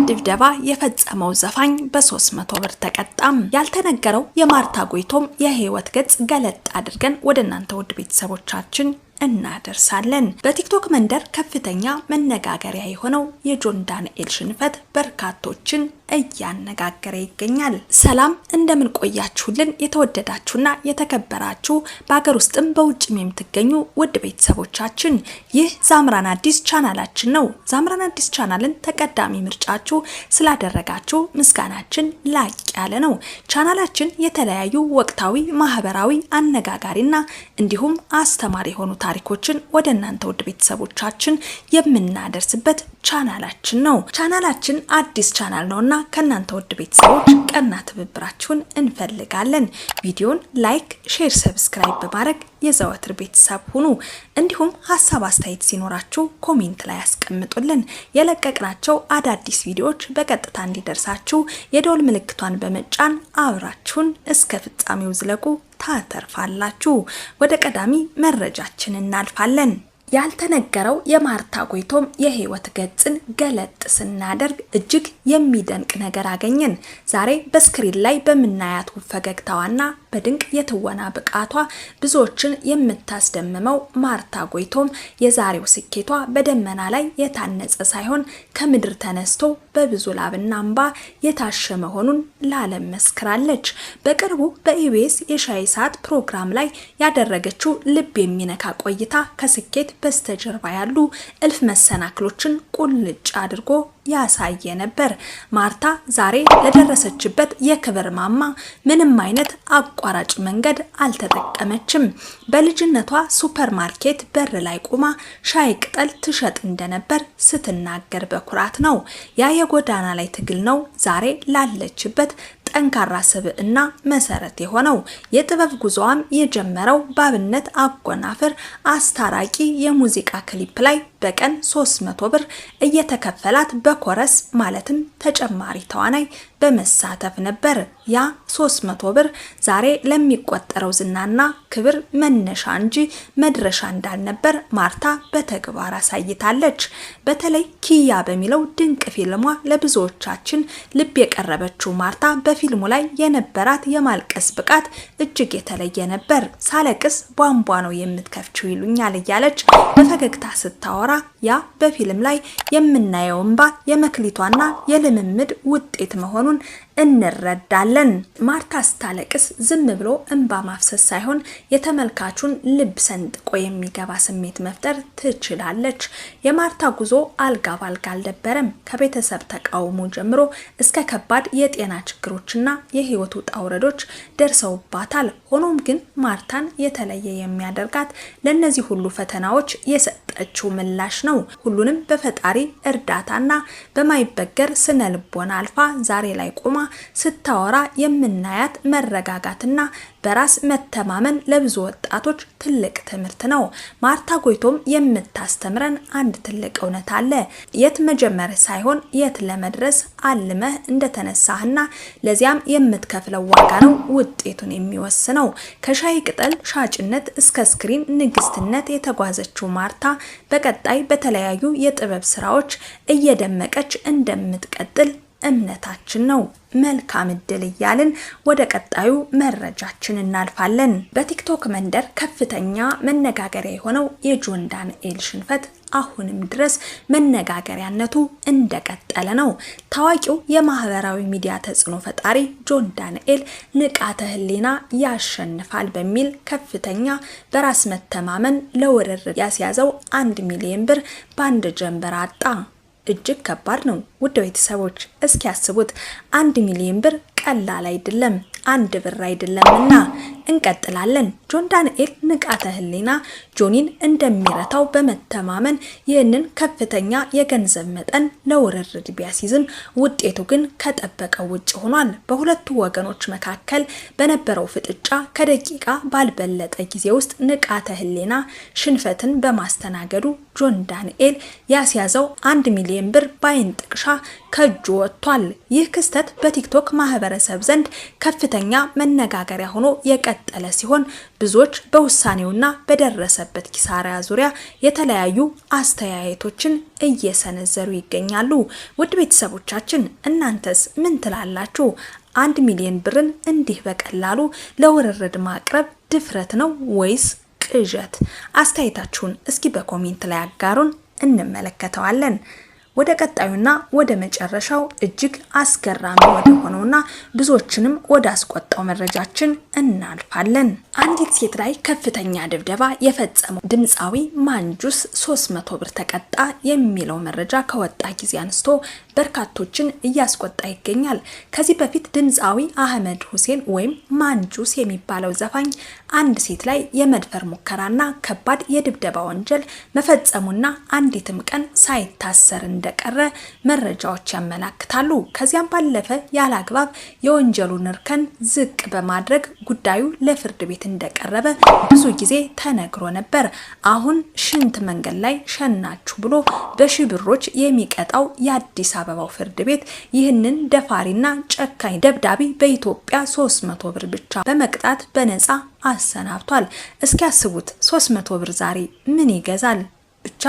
ድብደባ የፈጸመው ዘፋኝ በ300 ብር ተቀጣም። ያልተነገረው የማርታ ጎይቶም የህይወት ገጽ ገለጥ አድርገን ወደ እናንተ ውድ ቤተሰቦቻችን እናደርሳለን። በቲክቶክ መንደር ከፍተኛ መነጋገሪያ የሆነው የጆን ዳንኤል ሽንፈት በርካቶችን እያነጋገረ ይገኛል። ሰላም እንደምን ቆያችሁልን? የተወደዳችሁና የተከበራችሁ በአገር ውስጥም በውጭም የምትገኙ ውድ ቤተሰቦቻችን ይህ ዛምራን አዲስ ቻናላችን ነው። ዛምራን አዲስ ቻናልን ተቀዳሚ ምርጫችሁ ስላደረጋችሁ ምስጋናችን ላቅ ያለ ነው። ቻናላችን የተለያዩ ወቅታዊ፣ ማህበራዊ፣ አነጋጋሪና እንዲሁም አስተማሪ የሆኑ ታሪኮችን ወደ እናንተ ውድ ቤተሰቦቻችን የምናደርስበት ቻናላችን ነው። ቻናላችን አዲስ ቻናል ነውና ከናንተ ውድ ቤተሰቦች ቀና ትብብራችሁን እንፈልጋለን። ቪዲዮን ላይክ፣ ሼር፣ ሰብስክራይብ በማድረግ የዘወትር ቤተሰብ ሁኑ። እንዲሁም ሐሳብ አስተያየት ሲኖራችሁ ኮሜንት ላይ አስቀምጡልን። የለቀቅናቸው አዳዲስ ቪዲዮዎች በቀጥታ እንዲደርሳችሁ የደወል ምልክቷን በመጫን አብራችሁን እስከ ፍጻሜው ዝለቁ፣ ታተርፋላችሁ። ወደ ቀዳሚ መረጃችን እናልፋለን። ያልተነገረው የማርታ ጎይቶም የህይወት ገጽን ገለጥ ስናደርግ እጅግ የሚደንቅ ነገር አገኘን። ዛሬ በስክሪን ላይ በመናያት ፈገግታዋና በድንቅ የትወና ብቃቷ ብዙዎችን የምታስደምመው ማርታ ጎይቶም የዛሬው ስኬቷ በደመና ላይ የታነጸ ሳይሆን ከምድር ተነስቶ በብዙ ላብና እንባ የታሸ መሆኑን ለዓለም መስክራለች። በቅርቡ በኢቢኤስ የሻይ ሰዓት ፕሮግራም ላይ ያደረገችው ልብ የሚነካ ቆይታ ከስኬት በስተጀርባ ያሉ እልፍ መሰናክሎችን ቁልጭ አድርጎ ያሳየ ነበር። ማርታ ዛሬ ለደረሰችበት የክብር ማማ ምንም አይነት አቋራጭ መንገድ አልተጠቀመችም። በልጅነቷ ሱፐርማርኬት በር ላይ ቆማ ሻይ ቅጠል ትሸጥ እንደነበር ስትናገር በኩራት ነው። ያ የጎዳና ላይ ትግል ነው ዛሬ ላለችበት ጠንካራ ስብዕና መሰረት የሆነው። የጥበብ ጉዞዋም የጀመረው ባብነት አጎናፍር አስታራቂ የሙዚቃ ክሊፕ ላይ በቀን 300 ብር እየተከፈላት በኮረስ ማለትም ተጨማሪ ተዋናይ በመሳተፍ ነበር። ያ 300 ብር ዛሬ ለሚቆጠረው ዝናና ክብር መነሻ እንጂ መድረሻ እንዳልነበር ማርታ በተግባር አሳይታለች። በተለይ ኪያ በሚለው ድንቅ ፊልሟ ለብዙዎቻችን ልብ የቀረበችው ማርታ በፊልሙ ላይ የነበራት የማልቀስ ብቃት እጅግ የተለየ ነበር። ሳለቅስ ቧንቧ ነው የምትከፍችው ይሉኛል እያለች በፈገግታ ስታወራ ያ በፊልም ላይ የምናየው እንባ የመክሊቷና የልምምድ ውጤት መሆኑን እንረዳለን። ማርታ ስታለቅስ ዝም ብሎ እንባ ማፍሰስ ሳይሆን የተመልካቹን ልብ ሰንጥቆ የሚገባ ስሜት መፍጠር ትችላለች። የማርታ ጉዞ አልጋ ባልጋ አልነበረም። ከቤተሰብ ተቃውሞ ጀምሮ እስከ ከባድ የጤና ችግሮችና የህይወት ውጣ ውረዶች ደርሰውባታል። ሆኖም ግን ማርታን የተለየ የሚያደርጋት ለነዚህ ሁሉ ፈተናዎች የሰጠችው ምላሽ ነው። ሁሉንም በፈጣሪ እርዳታና በማይበገር ስነ ልቦና አልፋ ዛሬ ላይ ቆማ ስታወራ የምናያት መረጋጋትና በራስ መተማመን ለብዙ ወጣቶች ትልቅ ትምህርት ነው። ማርታ ጎይቶም የምታስተምረን አንድ ትልቅ እውነት አለ። የት መጀመር ሳይሆን የት ለመድረስ አልመህ እንደተነሳህና ለዚያም የምትከፍለው ዋጋ ነው ውጤቱን የሚወስነው። ከሻይ ቅጠል ሻጭነት እስከ ስክሪን ንግስትነት የተጓዘችው ማርታ በቀጣይ በተለያዩ የጥበብ ስራዎች እየደመቀች እንደምትቀጥል እምነታችን ነው። መልካም እድል እያልን ወደ ቀጣዩ መረጃችን እናልፋለን። በቲክቶክ መንደር ከፍተኛ መነጋገሪያ የሆነው የጆን ዳንኤል ሽንፈት አሁንም ድረስ መነጋገሪያነቱ እንደቀጠለ ነው። ታዋቂው የማህበራዊ ሚዲያ ተጽዕኖ ፈጣሪ ጆን ዳንኤል ንቃተ ህሊና ያሸንፋል በሚል ከፍተኛ በራስ መተማመን ለውርርድ ያስያዘው 1 ሚሊዮን ብር በአንድ ጀንበር አጣ። እጅግ ከባድ ነው ውድ ቤተሰቦች፣ እስኪ ያስቡት 1 ሚሊዮን ብር ቀላል አይደለም፣ 1 ብር አይደለምና። እንቀጥላለን። ጆን ዳንኤል ንቃተ ህሊና ጆኒን እንደሚረታው በመተማመን ይህንን ከፍተኛ የገንዘብ መጠን ለውርርድ ቢያስይዝም ውጤቱ ግን ከጠበቀው ውጭ ሆኗል። በሁለቱ ወገኖች መካከል በነበረው ፍጥጫ ከደቂቃ ባልበለጠ ጊዜ ውስጥ ንቃተ ህሊና ሽንፈትን በማስተናገዱ ጆን ዳንኤል ያስያዘው 1 ሚሊዮን ብር ባይን ጥቅሻ ከእጁ ወጥቷል። ይህ ክስተት በቲክቶክ ማህበረሰብ ዘንድ ከፍተኛ ከፍተኛ መነጋገሪያ ሆኖ የቀጠለ ሲሆን ብዙዎች በውሳኔውና በደረሰበት ኪሳራ ዙሪያ የተለያዩ አስተያየቶችን እየሰነዘሩ ይገኛሉ። ውድ ቤተሰቦቻችን እናንተስ ምን ትላላችሁ? 1 ሚሊዮን ብርን እንዲህ በቀላሉ ለውርርድ ማቅረብ ድፍረት ነው ወይስ ቅዠት? አስተያየታችሁን እስኪ በኮሜንት ላይ አጋሩን፣ እንመለከተዋለን። ወደ ቀጣዩና ወደ መጨረሻው እጅግ አስገራሚ ወደ ሆነውና ብዙዎችንም ወደ አስቆጣው መረጃችን እናልፋለን። አንዲት ሴት ላይ ከፍተኛ ድብደባ የፈጸመው ድምፃዊ ማንጁስ 300 ብር ተቀጣ የሚለው መረጃ ከወጣ ጊዜ አንስቶ በርካቶችን እያስቆጣ ይገኛል። ከዚህ በፊት ድምፃዊ አህመድ ሁሴን ወይም ማንጁስ የሚባለው ዘፋኝ አንድ ሴት ላይ የመድፈር ሙከራና ከባድ የድብደባ ወንጀል መፈጸሙና አንዲትም ቀን ሳይታሰር እንደቀረ መረጃዎች ያመላክታሉ። ከዚያም ባለፈ ያላግባብ የወንጀሉን እርከን ዝቅ በማድረግ ጉዳዩ ለፍርድ ቤት እንደቀረበ ብዙ ጊዜ ተነግሮ ነበር። አሁን ሽንት መንገድ ላይ ሸናችሁ ብሎ በሺህ ብሮች የሚቀጣው የአዲስ አበባው ፍርድ ቤት ይህንን ደፋሪና ጨካኝ ደብዳቢ በኢትዮጵያ 300 ብር ብቻ በመቅጣት በነፃ አሰናብቷል። እስኪ ያስቡት 300 ብር ዛሬ ምን ይገዛል? ብቻ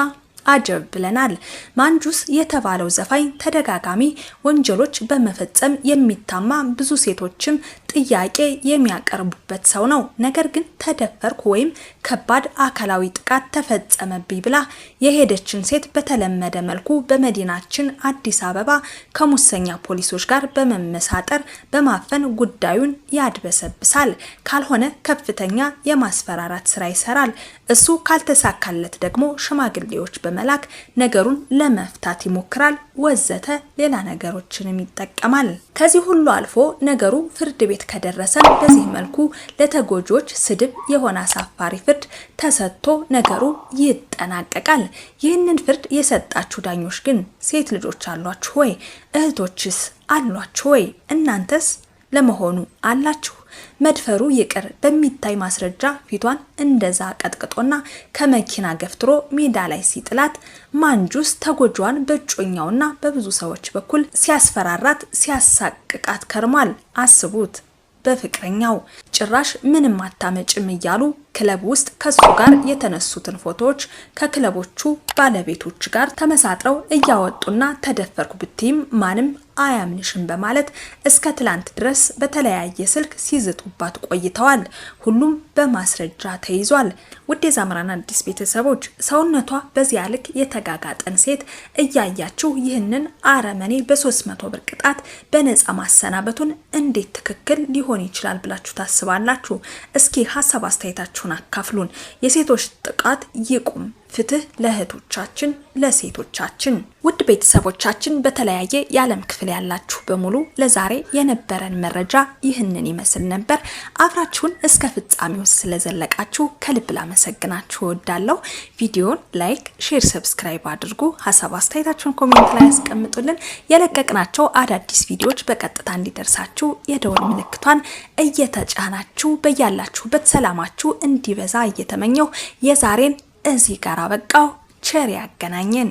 አጀብ ብለናል። ማንጁስ የተባለው ዘፋኝ ተደጋጋሚ ወንጀሎች በመፈጸም የሚታማ ብዙ ሴቶችም ጥያቄ የሚያቀርቡበት ሰው ነው። ነገር ግን ተደፈርኩ ወይም ከባድ አካላዊ ጥቃት ተፈጸመብኝ ብላ የሄደችን ሴት በተለመደ መልኩ በመዲናችን አዲስ አበባ ከሙሰኛ ፖሊሶች ጋር በመመሳጠር በማፈን ጉዳዩን ያድበሰብሳል። ካልሆነ ከፍተኛ የማስፈራራት ስራ ይሰራል። እሱ ካልተሳካለት ደግሞ ሽማግሌዎች በመላክ ነገሩን ለመፍታት ይሞክራል፣ ወዘተ ሌላ ነገሮችንም ይጠቀማል። ከዚህ ሁሉ አልፎ ነገሩ ፍርድ ቤት ከደረሰን በዚህ መልኩ ለተጎጆች ስድብ የሆነ አሳፋሪ ፍርድ ተሰጥቶ ነገሩ ይጠናቀቃል። ይህንን ፍርድ የሰጣችሁ ዳኞች ግን ሴት ልጆች አሏችሁ ወይ? እህቶችስ አሏችሁ ወይ? እናንተስ ለመሆኑ አላችሁ? መድፈሩ ይቅር በሚታይ ማስረጃ ፊቷን እንደዛ ቀጥቅጦና ከመኪና ገፍትሮ ሜዳ ላይ ሲጥላት ማንጁስ ተጎጇን በጮኛውና በብዙ ሰዎች በኩል ሲያስፈራራት ሲያሳቅቃት ከርሟል። አስቡት፣ በፍቅረኛው ጭራሽ ምንም አታመጭም እያሉ ክለብ ውስጥ ከሱ ጋር የተነሱትን ፎቶዎች ከክለቦቹ ባለቤቶች ጋር ተመሳጥረው እያወጡና ተደፈርኩ ብትይም ማንም አያምንሽም በማለት እስከ ትላንት ድረስ በተለያየ ስልክ ሲዝቱባት ቆይተዋል። ሁሉም በማስረጃ ተይዟል። ውድ የዛምራን አዲስ ቤተሰቦች ሰውነቷ በዚያ ልክ የተጋጋጠን ሴት እያያችሁ ይህንን አረመኔ በ300 ብር ቅጣት በነፃ ማሰናበቱን እንዴት ትክክል ሊሆን ይችላል ብላችሁ ታስባላችሁ? እስኪ ሀሳብ አስተያየታችሁን አካፍሉን። የሴቶች ጥቃት ይቁም። ፍትህ ለእህቶቻችን ለሴቶቻችን። ውድ ቤተሰቦቻችን በተለያየ የዓለም ክፍል ያላችሁ በሙሉ ለዛሬ የነበረን መረጃ ይህንን ይመስል ነበር። አብራችሁን እስከ ፍጻሜው ስለዘለቃችሁ ከልብ ላመሰግናችሁ እወዳለሁ። ቪዲዮን ላይክ፣ ሼር፣ ሰብስክራይብ አድርጉ። ሀሳብ አስተያየታችሁን ኮሜንት ላይ ያስቀምጡልን። የለቀቅናቸው አዳዲስ ቪዲዮዎች በቀጥታ እንዲደርሳችሁ የደወል ምልክቷን እየተጫናችሁ በያላችሁበት ሰላማችሁ እንዲበዛ እየተመኘው የዛሬን እዚህ ጋር አበቃው። ቸር ያገናኘን።